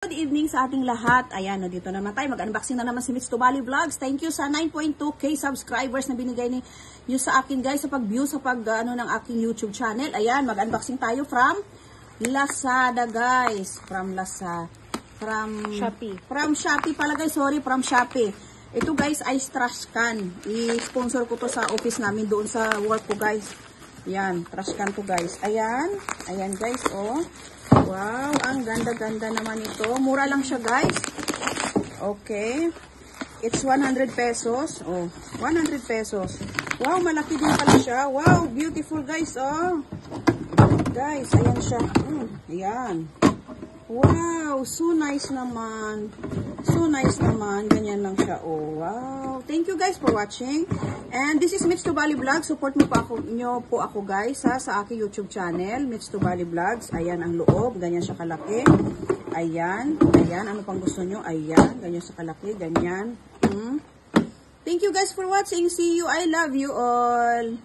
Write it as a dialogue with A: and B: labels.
A: Good evening sa ating lahat. Ayan, dito naman tayo. Mag-unboxing na naman si Mitch Tubali Vlogs. Thank you sa 9.2k subscribers na binigay niyo sa akin, guys, sa pag-view, sa ng aking YouTube channel. Ayan, mag-unboxing tayo from Lazada, guys. From Shopee. From Shopee pala, guys. Sorry, from Shopee. Ito, guys, ay trash can. I-sponsor ko to sa office namin doon sa work ko, guys. Ayan, trash can to, guys. Ayan. Ayan, guys, oh. Wow, ang ganda-ganda naman ito. Mura lang siya, guys. Okay. It's 100 pesos. Oh, 100 pesos. Wow, malaki din pala siya. Wow, beautiful, guys. Oh. Guys, ayan siya. Ayan. Wow, so nice naman. So nice naman. Ganyan lang siya. Oh, wow. Thank you, guys, for watching. And this is Mitch Tubali Vlogs. Support mo po ako, guys, sa aking YouTube channel, Mitch Tubali Vlogs. Ayan ang loob. Ganyan siya kalaki. Ayan. Ayan. Ano pang gusto nyo? Ayan. Ganyan siya kalaki. Ganyan. Thank you, guys, for watching. See you. I love you all.